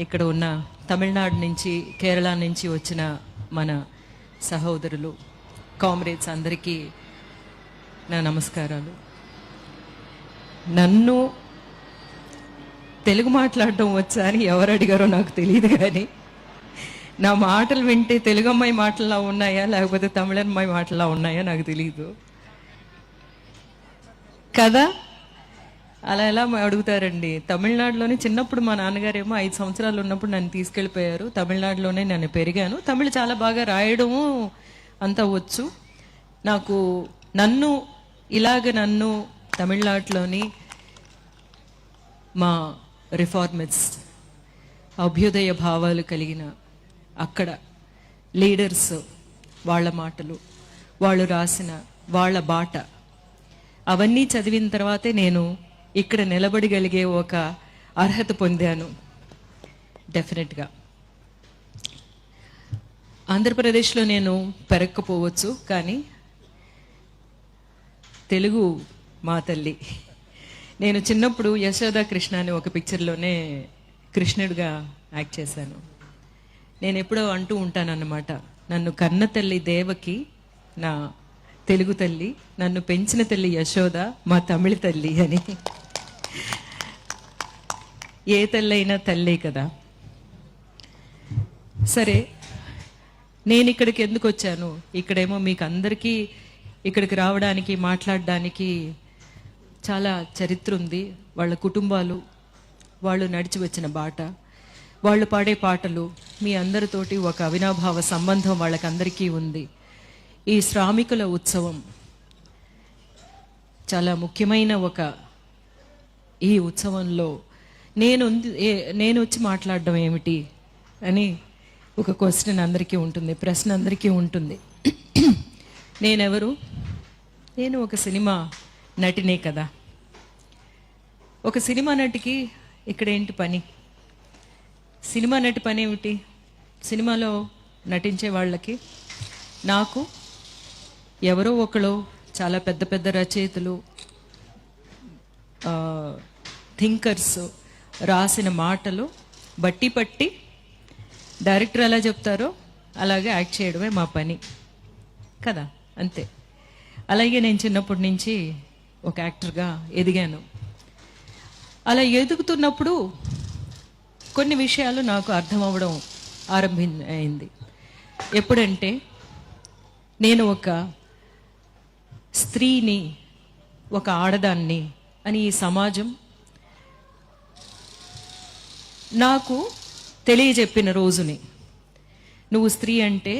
ఇక్కడ ఉన్న తమిళనాడు నుంచి కేరళ నుంచి వచ్చిన మన సహోదరులు కామ్రేడ్స్ అందరికీ నా నమస్కారాలు. నన్ను తెలుగు మాట్లాడటం వచ్చా అని ఎవరు అడిగారో నాకు తెలియదు, కానీ నా మాటలు వింటే తెలుగు అమ్మాయి మాటలా ఉన్నాయా లేకపోతే తమిళ అమ్మాయి మాటలా ఉన్నాయా నాకు తెలియదు కదా. అలా ఎలా అడుగుతారండి? తమిళనాడులోనే చిన్నప్పుడు మా నాన్నగారేమో 5 సంవత్సరాలు ఉన్నప్పుడు నన్ను తీసుకెళ్ళిపోయారు. తమిళనాడులోనే నేను పెరిగాను. తమిళ చాలా బాగా రాయడము అంతా వచ్చు నాకు. నన్ను తమిళనాడులోని మా రిఫార్మిస్ట్ అభ్యుదయ భావాలు కలిగిన అక్కడ లీడర్స్ వాళ్ళ మాటలు, వాళ్ళు రాసిన వాళ్ళ బాట అవన్నీ చదివిన తర్వాతే నేను ఇక్కడ నిలబడగలిగే ఒక అర్హత పొందాను. డెఫినెట్గా ఆంధ్రప్రదేశ్లో నేను పెరగకపోవచ్చు, కానీ తెలుగు మా తల్లి. నేను చిన్నప్పుడు యశోద కృష్ణ అని ఒక పిక్చర్లోనే కృష్ణుడిగా యాక్ట్ చేశాను. నేను ఎప్పుడో అంటూ ఉంటానన్నమాట, నన్ను కన్న తల్లి దేవకి నా తెలుగు తల్లి, నన్ను పెంచిన తల్లి యశోద మా తమిళ తల్లి అని. ఏ తల్లి అయినా తల్లే కదా. సరే, నేను ఇక్కడికి ఎందుకు వచ్చాను? ఇక్కడేమో మీకు అందరికీ ఇక్కడికి రావడానికి మాట్లాడడానికి చాలా చరిత్ర ఉంది. వాళ్ళ కుటుంబాలు, వాళ్ళు నడిచి వచ్చిన బాట, వాళ్ళు పాడే పాటలు, మీ అందరితోటి ఒక అవినాభావ సంబంధం వాళ్ళకందరికీ ఉంది. ఈ శ్రామికుల ఉత్సవం చాలా ముఖ్యమైన ఈ ఉత్సవంలో నేను వచ్చి మాట్లాడడం ఏమిటి అని ఒక క్వశ్చన్ అందరికీ ఉంటుంది, ప్రశ్న అందరికీ ఉంటుంది. నేనెవరు? నేను ఒక సినిమా నటినే కదా. ఒక సినిమా నటికి ఇక్కడ ఏంటి పని? సినిమా నటి పని ఏమిటి? సినిమాలో నటించే వాళ్ళకి నాకు ఎవరో ఒకరు చాలా పెద్ద పెద్ద రచయితలు, థింకర్స్ రాసిన మాటలు బట్టి పట్టి డైరెక్టర్ ఎలా చెప్తారో అలాగే యాక్ట్ చేయడమే మా పని కదా, అంతే. అలాగే నేను చిన్నప్పటి నుంచి ఒక యాక్టర్గా ఎదిగాను. అలా ఎదుగుతున్నప్పుడు కొన్ని విషయాలు నాకు అర్థం అవ్వడం అయింది. ఎప్పుడంటే, నేను ఒక స్త్రీని, ఒక ఆడదాన్ని అని ఈ సమాజం నాకు తెలియజెప్పిన రోజుని, నువ్వు స్త్రీ అంటే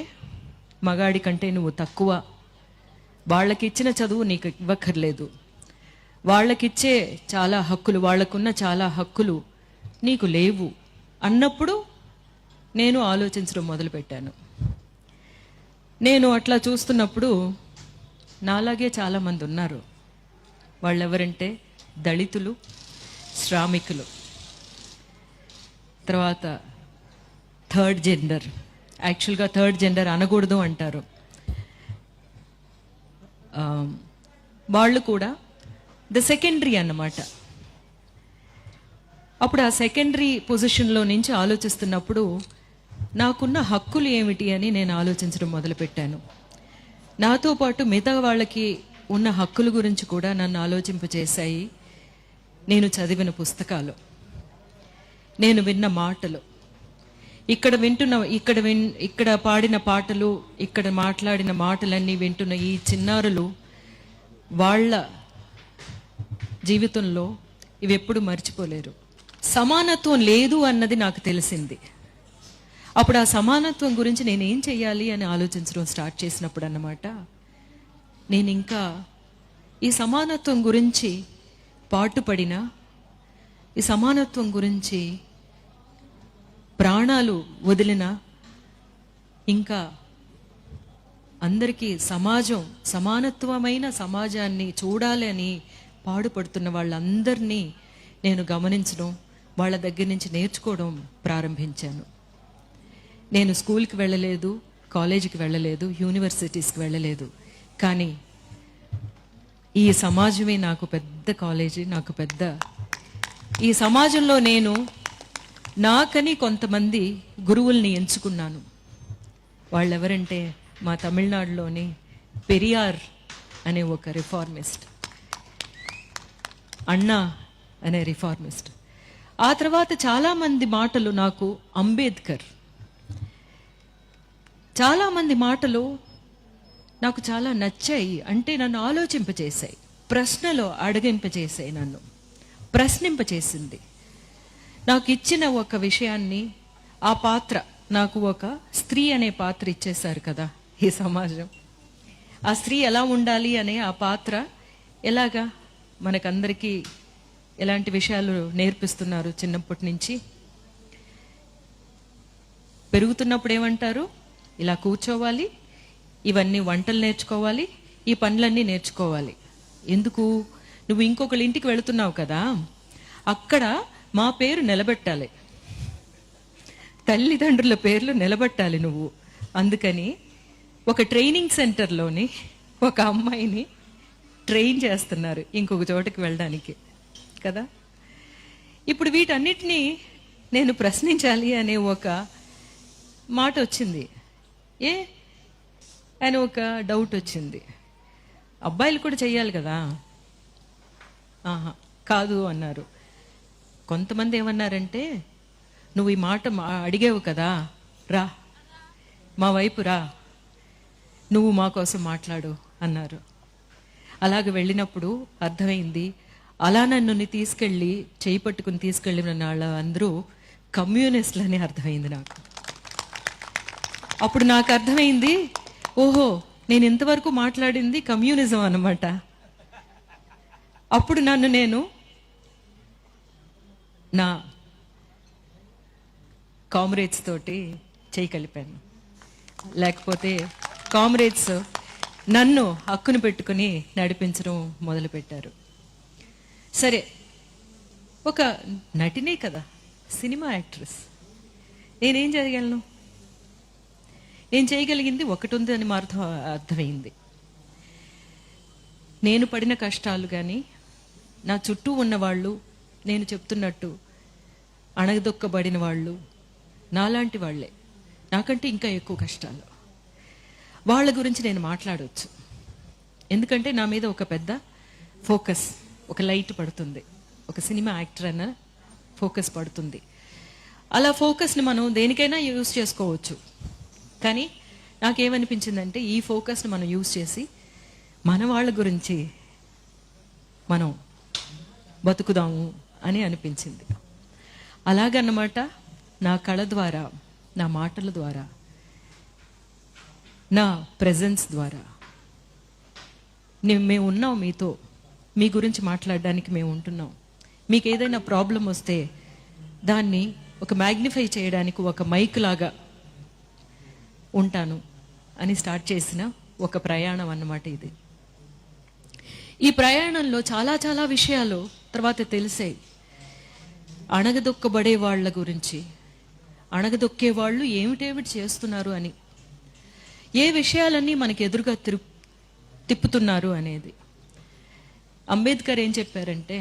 మగాడి కంటే నువ్వు తక్కువ, వాళ్ళకిచ్చిన చదువు నీకు ఇవ్వక్కర్లేదు, వాళ్ళకిచ్చే చాలా హక్కులు, వాళ్ళకున్న చాలా హక్కులు నీకు లేవు అన్నప్పుడు నేను ఆలోచించడం మొదలుపెట్టాను. నేను అట్లా చూస్తున్నప్పుడు నాలాగే చాలామంది ఉన్నారు. వాళ్ళెవరంటే దళితులు, శ్రామికులు, తర్వాత థర్డ్ జెండర్. యాక్చువల్గా థర్డ్ జెండర్ అనకూడదు అంటారు. వాళ్ళు కూడా ద సెకండరీ అన్నమాట. అప్పుడు ఆ సెకండరీ పొజిషన్లో నుంచి ఆలోచిస్తున్నప్పుడు నాకున్న హక్కులు ఏమిటి అని నేను ఆలోచించడం మొదలుపెట్టాను. నాతో పాటు మిగతా వాళ్ళకి ఉన్న హక్కుల గురించి కూడా నన్ను ఆలోచింపచేశాయి నేను చదివిన పుస్తకాలు, నేను విన్న మాటలు, ఇక్కడ పాడిన పాటలు, ఇక్కడ మాట్లాడిన మాటలన్నీ వింటున్న ఈ చిన్నారులు వాళ్ళ జీవితంలో ఇవి ఎప్పుడు మర్చిపోలేరు. సమానత్వం లేదు అన్నది నాకు తెలిసింది. అప్పుడు ఆ సమానత్వం గురించి నేనేం చెయ్యాలి అని ఆలోచించడం స్టార్ట్ చేసినప్పుడు అన్నమాట, నేను ఇంకా ఈ సమానత్వం గురించి పాటుపడిన, ఈ సమానత్వం గురించి ప్రాణాలు వదిలిన, ఇంకా అందరికీ సమానత్వమైన సమాజాన్ని చూడాలి అని పాడుపడుతున్న వాళ్ళందరినీ నేను గమనించడం, వాళ్ళ దగ్గర నుంచి నేర్చుకోవడం ప్రారంభించాను. నేను స్కూల్కి వెళ్ళలేదు, కాలేజీకి వెళ్ళలేదు, యూనివర్సిటీస్కి వెళ్ళలేదు, కానీ ఈ సమాజమే నాకు పెద్ద కాలేజీ, నాకు పెద్ద. ఈ సమాజంలో నేను నాకని కొంతమంది గురువుల్ని ఎంచుకున్నాను. వాళ్ళెవరంటే మా తమిళనాడులోని పెరియార్ అనే ఒక రిఫార్మిస్ట్, అన్నా అనే రిఫార్మిస్ట్. ఆ తర్వాత చాలామంది మాటలు నాకు అంబేద్కర్, చాలామంది మాటలు నాకు చాలా నచ్చాయి. అంటే నన్ను ఆలోచింపచేశాయి, ప్రశ్నలో అడగింపచేసాయి, నన్ను ప్రశ్నింపచేసింది. నాకు ఇచ్చిన ఒక విషయాన్ని, ఆ పాత్ర, నాకు ఒక స్త్రీ అనే పాత్ర ఇచ్చేశారు కదా ఈ సమాజం. ఆ స్త్రీ ఎలా ఉండాలి అనే ఆ పాత్ర ఎలాగా మనకందరికీ ఎలాంటి విషయాలు నేర్పిస్తున్నారు చిన్నప్పటి నుంచి. పెరుగుతున్నప్పుడు ఏమంటారు, ఇలా కూర్చోవాలి, ఇవన్నీ వంటలు నేర్చుకోవాలి, ఈ పనులన్నీ నేర్చుకోవాలి. ఎందుకు? నువ్వు ఇంకొకళ్ళ ఇంటికి వెళుతున్నావు కదా, అక్కడ మా పేరు నిలబెట్టాలి, తల్లిదండ్రుల పేర్లు నిలబెట్టాలి నువ్వు. అందుకని ఒక ట్రైనింగ్ సెంటర్లోని ఒక అమ్మాయిని ట్రైన్ చేస్తున్నారు ఇంకొక చోటకి వెళ్ళడానికి కదా. ఇప్పుడు వీటన్నిటినీ నేను ప్రశ్నించాలి అనే ఒక మాట వచ్చింది, అని ఒక డౌట్ వచ్చింది. అబ్బాయిలు కూడా చెయ్యాలి కదా. కాదు అన్నారు. కొంతమంది ఏమన్నారంటే, నువ్వు ఈ మాట అడిగావు కదా, రా మా వైపు రా, నువ్వు మా కోసం మాట్లాడు అన్నారు. అలాగ వెళ్ళినప్పుడు అర్థమైంది, అలా నన్ను తీసుకెళ్ళి చేయి పట్టుకుని తీసుకెళ్ళిన వాళ్ళ అందరూ కమ్యూనిస్టులని అర్థమైంది నాకు. అప్పుడు నాకు అర్థమైంది, ఓహో నేను ఇంతవరకు మాట్లాడింది కమ్యూనిజం అన్నమాట. అప్పుడు నన్ను నేను నా కామ్రేడ్స్ తోటి చేయి కలిపాను. లేకపోతే కామ్రేడ్స్ నన్ను హక్కును పెట్టుకుని నడిపించడం మొదలుపెట్టారు. సరే, ఒక నటినే కదా, సినిమా యాక్ట్రెస్, నేనేం చేయగలను? నేను చేయగలిగింది ఒకటి ఉంది అని అర్థమైంది. నేను పడిన కష్టాలు కానీ, నా చుట్టూ ఉన్నవాళ్ళు, నేను చెప్తున్నట్టు అణగదొక్కబడిన వాళ్ళు నాలాంటి వాళ్ళే, నాకంటే ఇంకా ఎక్కువ కష్టాలు, వాళ్ళ గురించి నేను మాట్లాడవచ్చు. ఎందుకంటే నా మీద ఒక పెద్ద ఫోకస్, ఒక లైట్ పడుతుంది, ఒక సినిమా యాక్టర్ అన్న ఫోకస్ పడుతుంది. అలా ఫోకస్ని మనం దేనికైనా యూజ్ చేసుకోవచ్చు. కానీ నాకేమనిపించిందంటే, ఈ ఫోకస్ని మనం యూజ్ చేసి మన వాళ్ళ గురించి మనం బతుకుదాము అని అనిపించింది. అలాగన్నమాట, నా కళ ద్వారా, నా మాటల ద్వారా, నా ప్రెజెన్స్ ద్వారా మేము ఉన్నాం మీతో, మీ గురించి మాట్లాడడానికి మేము ఉంటున్నాం. మీకు ఏదైనా ప్రాబ్లం వస్తే దాన్ని ఒక మ్యాగ్నిఫై చేయడానికి ఒక మైక్ లాగా ఉంటాను అని స్టార్ట్ చేసిన ఒక ప్రయాణం అన్నమాట ఇది. ఈ ప్రయాణంలో చాలా చాలా విషయాలు తర్వాత తెలిసాయి. అణగదొక్కబడే వాళ్ళ గురించి, అణగదొక్కే వాళ్ళు ఏమిటేమిటి చేస్తున్నారు అని, ఏ విషయాలన్నీ మనకి ఎదురుగా తిప్పుతున్నారు అనేది. అంబేద్కర్ ఏం చెప్పారంటే,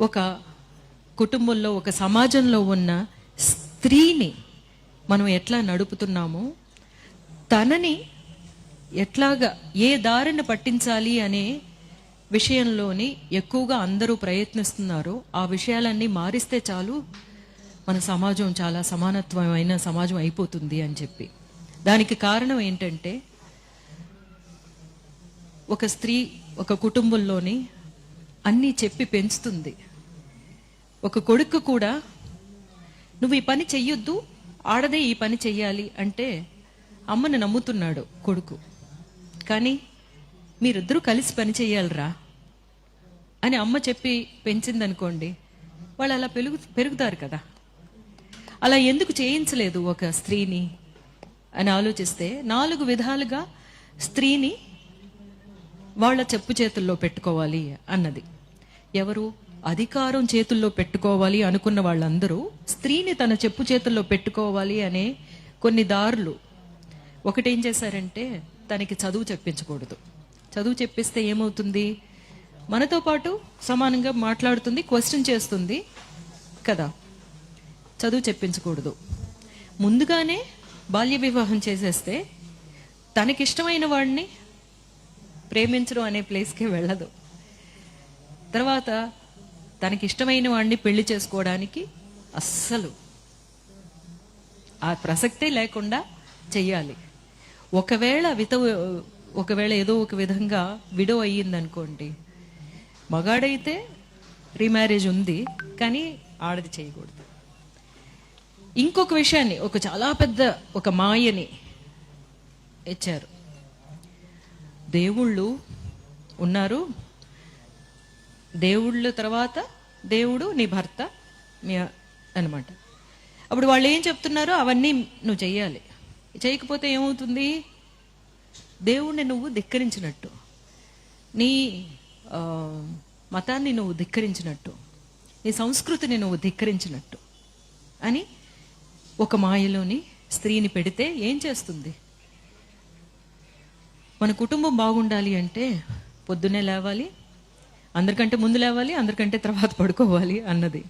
ఒక కుటుంబంలో, ఒక సమాజంలో ఉన్న స్త్రీని మనం ఎట్లా నడుపుతున్నామో, తనని ఎట్లాగా ఏ దారిని పట్టించాలి అనే విషయంలోని ఎక్కువగా అందరూ ప్రయత్నిస్తున్నారో, ఆ విషయాలన్నీ మారిస్తే చాలు మన సమాజం చాలా సమానత్వమైన సమాజం అయిపోతుంది అని చెప్పి. దానికి కారణం ఏంటంటే, ఒక స్త్రీ ఒక కుటుంబంలోని అన్నీ చెప్పి పెంచుతుంది. ఒక కొడుకు కూడా నువ్వు ఈ పని చెయ్యొద్దు, ఆడదే ఈ పని చెయ్యాలి అంటే అమ్మని నమ్ముతున్నాడు కొడుకు. కానీ మీరిద్దరూ కలిసి పని చెయ్యాలరా అని అమ్మ చెప్పి పెంచిందనుకోండి, వాళ్ళు అలా పెరుగుతారు కదా. అలా ఎందుకు చేయించలేదు ఒక స్త్రీని అని ఆలోచిస్తే, 4 విధాలుగా స్త్రీని వాళ్ళ చెప్పు చేతుల్లో పెట్టుకోవాలి అన్నది. ఎవరు? అధికారం చేతుల్లో పెట్టుకోవాలి అనుకున్న వాళ్ళందరూ స్త్రీని తన చెప్పు చేతుల్లో పెట్టుకోవాలి అనే కొన్ని దారులు. ఒకటేం చేశారంటే, తనకి చదువు చెప్పించకూడదు. చదువు చెప్పిస్తే ఏమవుతుంది, మనతో పాటు సమానంగా మాట్లాడుతుంది, క్వశ్చన్ చేస్తుంది కదా. చదువు చెప్పించకూడదు. ముందుగానే బాల్య వివాహం చేసేస్తే తనకిష్టమైన వాడిని ప్రేమించడం అనే ప్లేస్కే వెళ్ళదు. తర్వాత తనకిష్టమైన వాడిని పెళ్లి చేసుకోవడానికి అస్సలు ఆ ప్రసక్తే లేకుండా చెయ్యాలి. ఒకవేళ ఏదో ఒక విధంగా విడో అయ్యిందనుకోండి, మగాడైతే రీమ్యారేజ్ ఉంది, కానీ ఆడది చేయకూడదు. ఇంకొక విషయాన్ని, ఒక చాలా పెద్ద ఒక మాయని ఇచ్చారు. దేవుళ్ళు ఉన్నారు, దేవుళ్ళ తర్వాత దేవుడు నీ భర్త మీ అనమాట. అప్పుడు వాళ్ళు ఏం చెప్తున్నారో అవన్నీ నువ్వు చెయ్యాలి. చేయకపోతే ఏమవుతుంది? దేవుణ్ణి నువ్వు ధిక్కరించినట్టు, నీ మతాన్ని నువ్వు ధిక్కరించినట్టు, నీ సంస్కృతిని నువ్వు ధిక్కరించినట్టు అని ఒక మాయలోని స్త్రీని పెడితే ఏం చేస్తుంది? మన కుటుంబం బాగుండాలి అంటే పొద్దున్నే లేవాలి, అందరికంటే ముందు లేవాలి, అందరికంటే తర్వాత పడుకోవాలి అన్నది.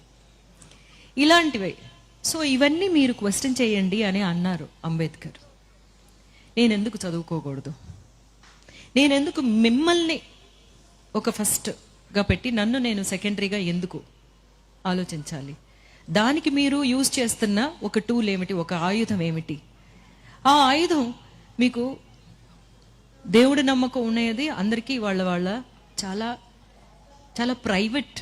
ఇలాంటివి. సో ఇవన్నీ మీరు క్వశ్చన్ చేయండి అని అన్నారు అంబేద్కర్. నేనెందుకు చదువుకోకూడదు? నేనెందుకు మిమ్మల్ని ఒక ఫస్ట్గా పెట్టి నన్ను నేను సెకండరీగా ఎందుకు ఆలోచించాలి? దానికి మీరు యూజ్ చేస్తున్న ఒక టూల్ ఏమిటి? ఒక ఆయుధం ఏమిటి? ఆ ఆయుధం మీకు దేవుడి నమ్మకం ఉన్నది అందరికీ వాళ్ళ చాలా చాలా ప్రైవేట్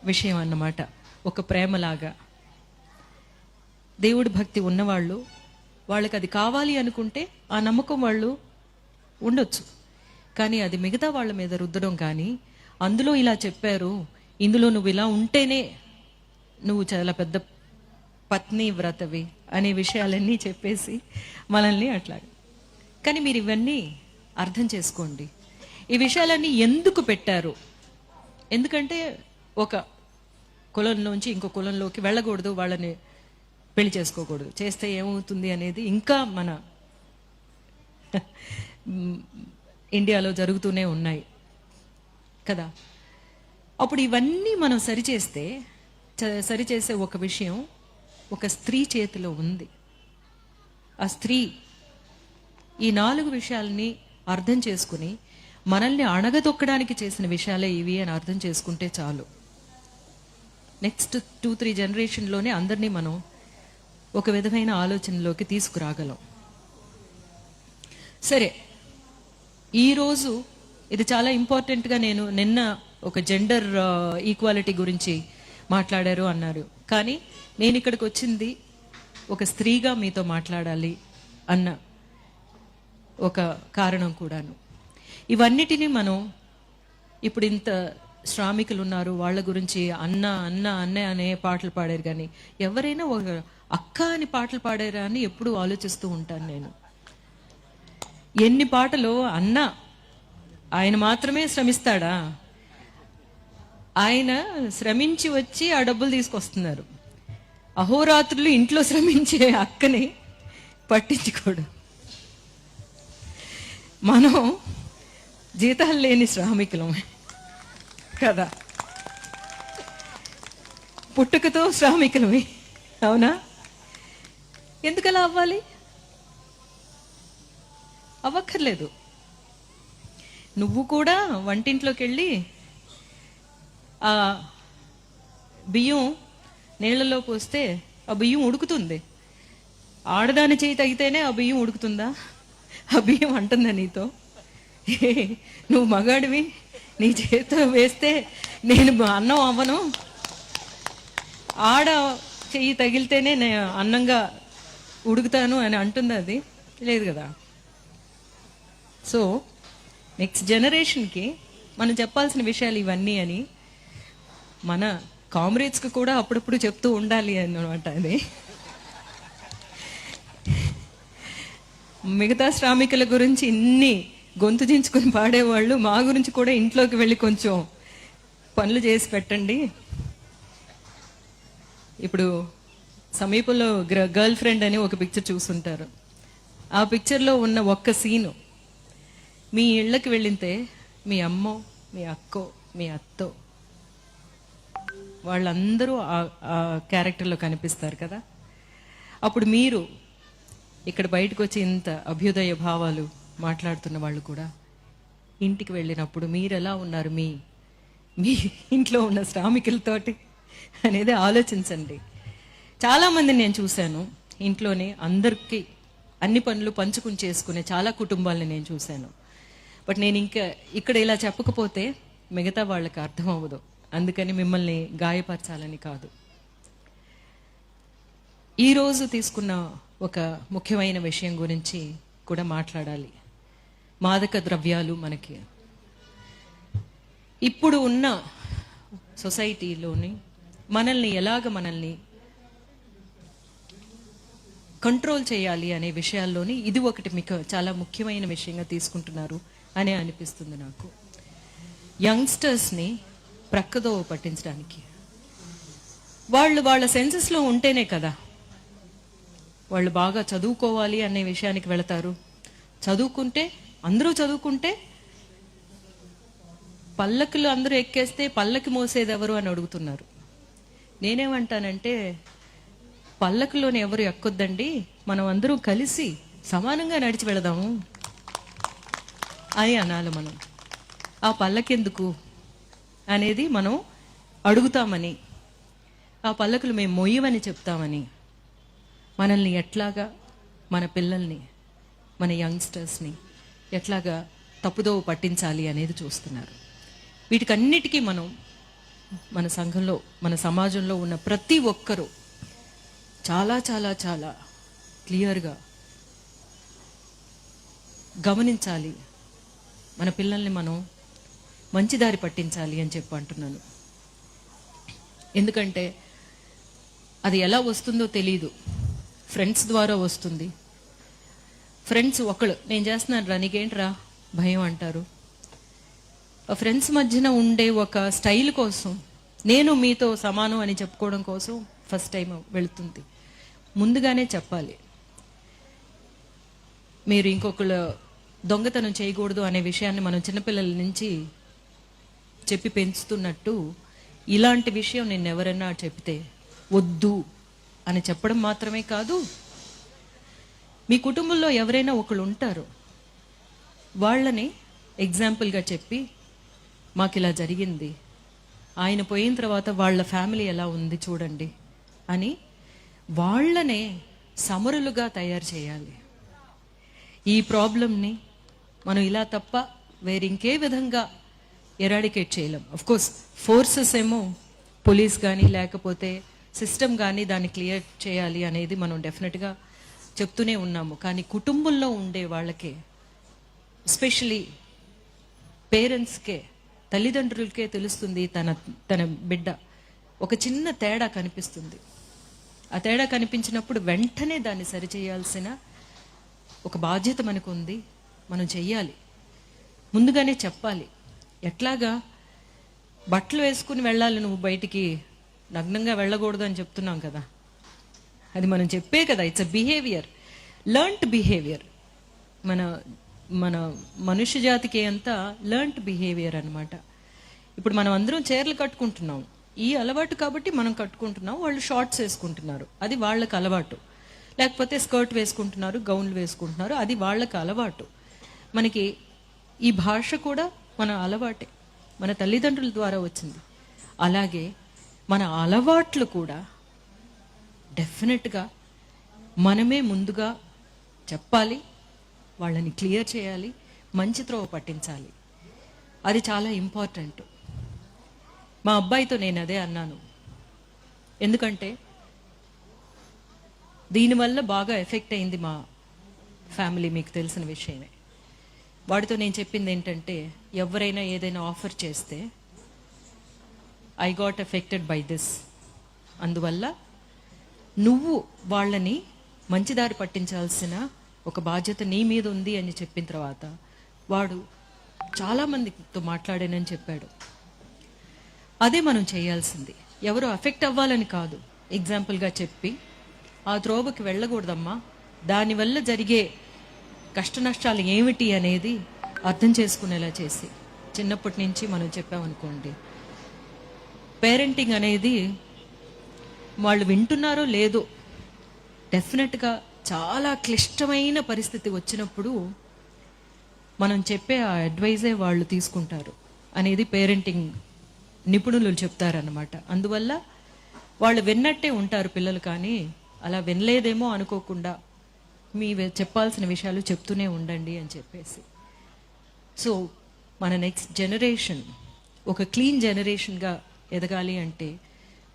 విషయం అన్నమాట. ఒక ప్రేమలాగా దేవుడి భక్తి ఉన్నవాళ్ళు, వాళ్ళకి అది కావాలి అనుకుంటే ఆ నమ్మకం వాళ్ళు ఉండొచ్చు. కానీ అది మిగతా వాళ్ళ మీద రుద్దడం కానీ, అందులో ఇలా చెప్పారు, ఇందులో నువ్వు ఇలా ఉంటేనే నువ్వు చాలా పెద్ద పత్ని వ్రతవి అనే విషయాలన్నీ చెప్పేసి మనల్ని అట్లా. కానీ మీరు ఇవన్నీ అర్థం చేసుకోండి. ఈ విషయాలన్నీ ఎందుకు పెట్టారు? ఎందుకంటే ఒక కులంలోంచి ఇంకో కులంలోకి వెళ్ళకూడదు, వాళ్ళని పెళ్లి చేసుకోకూడదు, చేస్తే ఏమవుతుంది అనేది ఇంకా మన ఇండియాలో జరుగుతూనే ఉన్నాయి కదా. అప్పుడు ఇవన్నీ మనం సరిచేసే ఒక విషయం ఒక స్త్రీ చేతిలో ఉంది. ఆ స్త్రీ ఈ 4 విషయాలని అర్థం చేసుకుని మనల్ని అణగదొక్కడానికి చేసిన విషయాలే ఇవి అని అర్థం చేసుకుంటే చాలు. నెక్స్ట్ 2-3 జనరేషన్లోనే అందరినీ మనం ఒక విధమైన ఆలోచనలోకి తీసుకురాగలం. సరే, ఈరోజు ఇది చాలా ఇంపార్టెంట్గా నేను నిన్న ఒక జెండర్ ఈక్వాలిటీ గురించి మాట్లాడారు అన్నారు. కానీ నేను ఇక్కడికి వచ్చింది ఒక స్త్రీగా మీతో మాట్లాడాలి అన్న ఒక కారణం కూడాను. ఇవన్నిటినీ మనం ఇప్పుడు ఇంత శ్రామికులు ఉన్నారు, వాళ్ళ గురించి అన్న అన్న అన్న అనే పాటలు పాడారు, కానీ ఎవరైనా ఒక అక్క అని పాటలు పాడారా అని ఎప్పుడూ ఆలోచిస్తూ ఉంటాను నేను. ఎన్ని పాటలు అన్న, ఆయన మాత్రమే శ్రమిస్తాడా? ఆయన శ్రమించి వచ్చి ఆ డబ్బులు తీసుకొస్తున్నారు. అహోరాత్రులు ఇంట్లో శ్రమించే అక్కని పట్టించుకోడు. మనం జీతాలు లేని శ్రామికులం కదా, పుట్టుకతో శ్రామికులమే, అవునా? ఎందుకలా అవ్వాలి? అవ్వక్కర్లేదు. నువ్వు కూడా వంటింట్లోకి వెళ్ళి ఆ బియ్యం నీళ్లలో పోస్తే ఆ బియ్యం ఉడుకుతుంది. ఆడదాని చేయి తగితేనే ఆ బియ్యం ఉడుకుతుందా? ఆ బియ్యం అంటుందా నీతో? నువ్వు మగాడివి, నీ చేతితో వేస్తే నేను అన్నం అవ్వను, ఆడ చెయ్యి తగిలితేనే నేను అన్నంగా ఉడుకుతాను అని అంటుందా? అది లేదు కదా. సో నెక్స్ట్ జనరేషన్కి మనం చెప్పాల్సిన విషయాలు ఇవన్నీ అని మన కామ్రేడ్స్కి కూడా అప్పుడప్పుడు చెప్తూ ఉండాలి అన్నమాట. అది మిగతా శ్రామికుల గురించి ఇన్ని గొంతు దించుకొని పాడేవాళ్ళు, మా గురించి కూడా ఇంట్లోకి వెళ్ళి కొంచెం పనులు చేసి పెట్టండి. ఇప్పుడు సమీపంలో గర్ల్ ఫ్రెండ్ అని ఒక పిక్చర్ చూస్తుంటారు. ఆ పిక్చర్లో ఉన్న ఒక్క సీను, మీ ఇళ్ళకి వెళ్ళితే మీ అమ్మో, మీ అక్కో, మీ అత్తో వాళ్ళందరూ ఆ క్యారెక్టర్లో కనిపిస్తారు కదా. అప్పుడు మీరు ఇక్కడ బయటకు వచ్చి ఇంత అభ్యుదయ భావాలు మాట్లాడుతున్న వాళ్ళు కూడా ఇంటికి వెళ్ళినప్పుడు మీరు ఎలా ఉన్నారు మీ మీ ఇంట్లో ఉన్న శ్రామికులతోటి అనేది ఆలోచించండి. చాలామందిని నేను చూశాను, ఇంట్లోనే అందరికీ అన్ని పనులు పంచుకుని చేసుకునే చాలా కుటుంబాలని నేను చూశాను. బట్ నేను ఇంకా ఇక్కడ ఇలా చెప్పకపోతే మిగతా వాళ్ళకి అర్థం అవ్వదు. అందుకని మిమ్మల్ని గాయపరచాలని కాదు. ఈరోజు తీసుకున్న ఒక ముఖ్యమైన విషయం గురించి కూడా మాట్లాడాలి. మాదక ద్రవ్యాలు మనకి ఇప్పుడు ఉన్న సొసైటీలోని మనల్ని కంట్రోల్ చేయాలి అనే విషయాల్లోని ఇది ఒకటి మీకు చాలా ముఖ్యమైన విషయంగా తీసుకుంటున్నారు అని అనిపిస్తుంది నాకు. యంగ్స్టర్స్ని ప్రక్కదోవ పట్టించడానికి వాళ్ళ సెన్సెస్లో ఉంటేనే కదా వాళ్ళు బాగా చదువుకోవాలి అనే విషయానికి వెళతారు. చదువుకుంటే అందరూ చదువుకుంటే పల్లకులు అందరూ ఎక్కేస్తే పల్లకి మోసేది ఎవరు అని అడుగుతున్నారు. నేనేమంటానంటే పల్లకులోని ఎవరు ఎక్కొద్దండి, మనం అందరూ కలిసి సమానంగా నడిచి వెళదాము అని అనాలి. మనం ఆ పల్లకెందుకు అనేది మనం అడుగుతామని, ఆ పల్లకులు మేము మొయ్యమని చెప్తామని మనల్ని ఎట్లాగా, మన పిల్లల్ని, మన యంగ్స్టర్స్ని ఎట్లాగా తప్పుదోవ పట్టించాలి అనేది చూస్తున్నారు. వీటికన్నిటికీ మనం మన సంఘంలో, మన సమాజంలో ఉన్న ప్రతి ఒక్కరూ చాలా చాలా చాలా క్లియర్గా గమనించాలి. మన పిల్లల్ని మనం మంచి దారి పట్టించాలి అని చెప్పి అంటున్నాను. ఎందుకంటే అది ఎలా వస్తుందో తెలీదు. ఫ్రెండ్స్ ద్వారా వస్తుంది. ఫ్రెండ్స్ ఒకళ్ళు నేను చేస్తున్నాను రా నీకేంట్రా భయం అంటారు. ఆ ఫ్రెండ్స్ మధ్యన ఉండే ఒక స్టైల్ కోసం, నేను మీతో సమానం అని చెప్పుకోవడం కోసం ఫస్ట్ టైం వెళుతుంది. ముందుగానే చెప్పాలి, మీరు ఇంకొకళ్ళు దొంగతనం చేయకూడదు అనే విషయాన్ని మనం చిన్నపిల్లల నుంచి చెప్పి పెంచుతున్నట్టు ఇలాంటి విషయం నేను ఎవరైనా చెప్తే వద్దు అని చెప్పడం మాత్రమే కాదు, మీ కుటుంబంలో ఎవరైనా ఒకళ్ళు ఉంటారు, వాళ్ళని ఎగ్జాంపుల్గా చెప్పి మాకు ఇలా జరిగింది, ఆయన పోయిన తర్వాత వాళ్ళ ఫ్యామిలీ ఎలా ఉంది చూడండి అని వాళ్ళనే సమరులుగా తయారు చేయాలి. ఈ ప్రాబ్లంని మనం ఇలా తప్ప వేరింకే విధంగా ఎరాడికేట్ చేయలేం. అఫ్కోర్స్ ఫోర్సెస్ ఏమో పోలీస్ కానీ లేకపోతే సిస్టమ్ కానీ దాన్ని క్లియర్ చేయాలి అనేది మనం డెఫినెట్గా చెప్తూనే ఉన్నాము. కానీ కుటుంబంలో ఉండే వాళ్ళకే, ఎస్పెషలీ పేరెంట్స్కే, తల్లిదండ్రులకే తెలుస్తుంది తన బిడ్డ ఒక చిన్న తేడా కనిపిస్తుంది. ఆ తేడా కనిపించినప్పుడు వెంటనే దాన్ని సరిచేయాల్సిన ఒక బాధ్యత మనకు ఉంది. మనం చెయ్యాలి, ముందుగానే చెప్పాలి. ఎట్లాగా బట్టలు వేసుకుని వెళ్ళాలి, నువ్వు బయటికి నగ్నంగా వెళ్ళకూడదు అని చెప్తున్నాం కదా, అది మనం చెప్పే కదా. It's a behaviour, learned behaviour. మన మనుష్య జాతికి అంతా లర్న్డ్ బిహేవియర్ అనమాట. ఇప్పుడు మనం అందరం చీరలు కట్టుకుంటున్నాం, ఈ అలవాటు కాబట్టి మనం కట్టుకుంటున్నాం. వాళ్ళు షార్ట్స్ వేసుకుంటున్నారు, అది వాళ్ళకి అలవాటు. లేకపోతే స్కర్ట్ వేసుకుంటున్నారు, గౌన్లు వేసుకుంటున్నారు, అది వాళ్ళకి అలవాటు. మనకి ఈ భాష కూడా మన అలవాటే, మన తల్లిదండ్రుల ద్వారా వచ్చింది. అలాగే మన అలవాట్లు కూడా డెఫినెట్గా మనమే ముందుగా చెప్పాలి, వాళ్ళని క్లియర్ చేయాలి, మంచి త్రోవ పట్టించాలి. అది చాలా ఇంపార్టెంట్. మా అబ్బాయితో నేను అదే అన్నాను. ఎందుకంటే దీనివల్ల బాగా ఎఫెక్ట్ అయింది మా ఫ్యామిలీ, మీకు తెలిసిన విషయమే. వాడితో నేను చెప్పింది ఏంటంటే, ఎవరైనా ఏదైనా ఆఫర్ చేస్తే I got affected by this, అందువల్ల నువ్వు వాళ్ళని మంచిదారి పట్టించాల్సిన ఒక బాధ్యత నీ మీద ఉంది అని చెప్పిన తర్వాత వాడు చాలామందితో మాట్లాడానని చెప్పాడు. అదే మనం చేయాల్సింది. ఎవరు అఫెక్ట్ అవ్వాలని కాదు, ఎగ్జాంపుల్గా చెప్పి ఆ త్రోవకి వెళ్ళకూడదమ్మా, దానివల్ల జరిగే కష్ట నష్టాలు ఏమిటి అనేది అర్థం చేసుకునేలా చేసి చిన్నప్పటి నుంచి మనం చెప్పామనుకోండి, పేరెంటింగ్ అనేది వాళ్ళు వింటున్నారో లేదో, డెఫినెట్గా చాలా క్లిష్టమైన పరిస్థితి వచ్చినప్పుడు మనం చెప్పే ఆ అడ్వైజే వాళ్ళు తీసుకుంటారు అనేది పేరెంటింగ్ నిపుణులు చెప్తారన్నమాట. అందువల్ల వాళ్ళు విన్నట్టే ఉంటారు పిల్లలు, కానీ అలా వినలేదేమో అనుకోకుండా మీ చెప్పాల్సిన విషయాలు చెప్తూనే ఉండండి అని చెప్పేసి. సో మన నెక్స్ట్ జనరేషన్ ఒక క్లీన్ జనరేషన్గా ఎదగాలి అంటే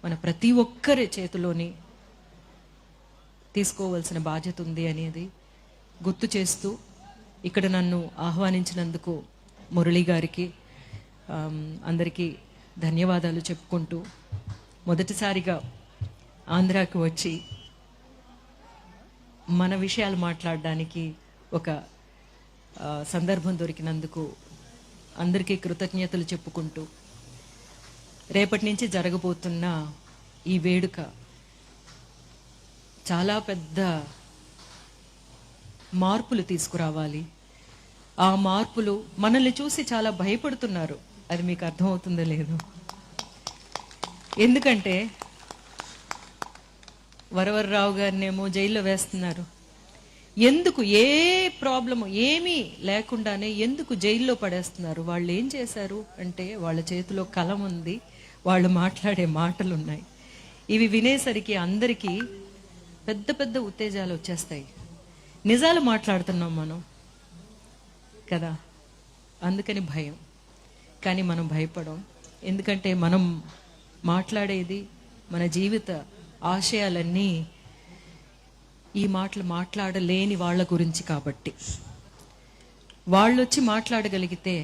మన ప్రతి ఒక్కరి చేతిలోని తీసుకోవాల్సిన బాధ్యత ఉంది అనేది గుర్తు చేస్తూ, ఇక్కడ నన్ను ఆహ్వానించినందుకు మురళి గారికి అందరికీ ధన్యవాదాలు చెప్పుకుంటూ, మొదటిసారిగా ఆంధ్రాకు వచ్చి మన విషయాలు మాట్లాడడానికి ఒక సందర్భం దొరికినందుకు అందరికీ కృతజ్ఞతలు చెప్పుకుంటూ, రేపటి నుంచి జరగబోతున్న ఈ వేడుక చాలా పెద్ద మార్పులు తీసుకురావాలి. ఆ మార్పులు మనల్ని చూసి చాలా భయపడుతున్నారు, అది మీకు అర్థమవుతుందో లేదో. ఎందుకంటే వరవరరావు గారినేమో జైల్లో వేస్తున్నారు. ఎందుకు? ఏ ప్రాబ్లము ఏమీ లేకుండానే ఎందుకు జైల్లో పడేస్తున్నారు? వాళ్ళు ఏం చేశారు అంటే, వాళ్ళ చేతిలో కలం ఉంది, వాళ్ళు మాట్లాడే మాటలు ఉన్నాయి. ఇవి వినేసరికి అందరికీ పెద్ద పెద్ద ఉత్తేజాలు వచ్చేస్తాయి. నిజాలు మాట్లాడుతున్నాం మనం కదా, అందుకని భయం. కానీ మనం భయపడం, ఎందుకంటే మనం మాట్లాడేది మన జీవిత ఆశయాలన్నీ ఈ మాటలు మాట్లాడలేని వాళ్ళ గురించి కాబట్టి. వాళ్ళు వచ్చి మాట్లాడగలిగితే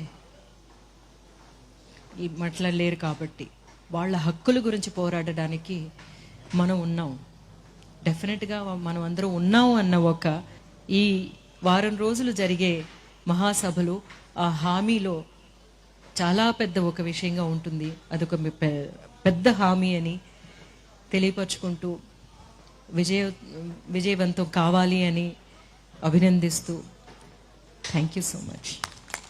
ఈ మాట్లాడలేరు కాబట్టి వాళ్ళ హక్కుల గురించి పోరాడడానికి మనం ఉన్నాం. డెఫినెట్గా మనం అందరం ఉన్నాం అన్న ఒక ఈ వారం రోజులు జరిగే మహాసభలు ఆ హామీలో చాలా పెద్ద ఒక విషయంగా ఉంటుంది. అదొక పెద్ద హామీ అని తెలియపరుచుకుంటూ విజయవంతం కావాలి అని అభినందిస్తూ, థ్యాంక్ యూ సో మచ్.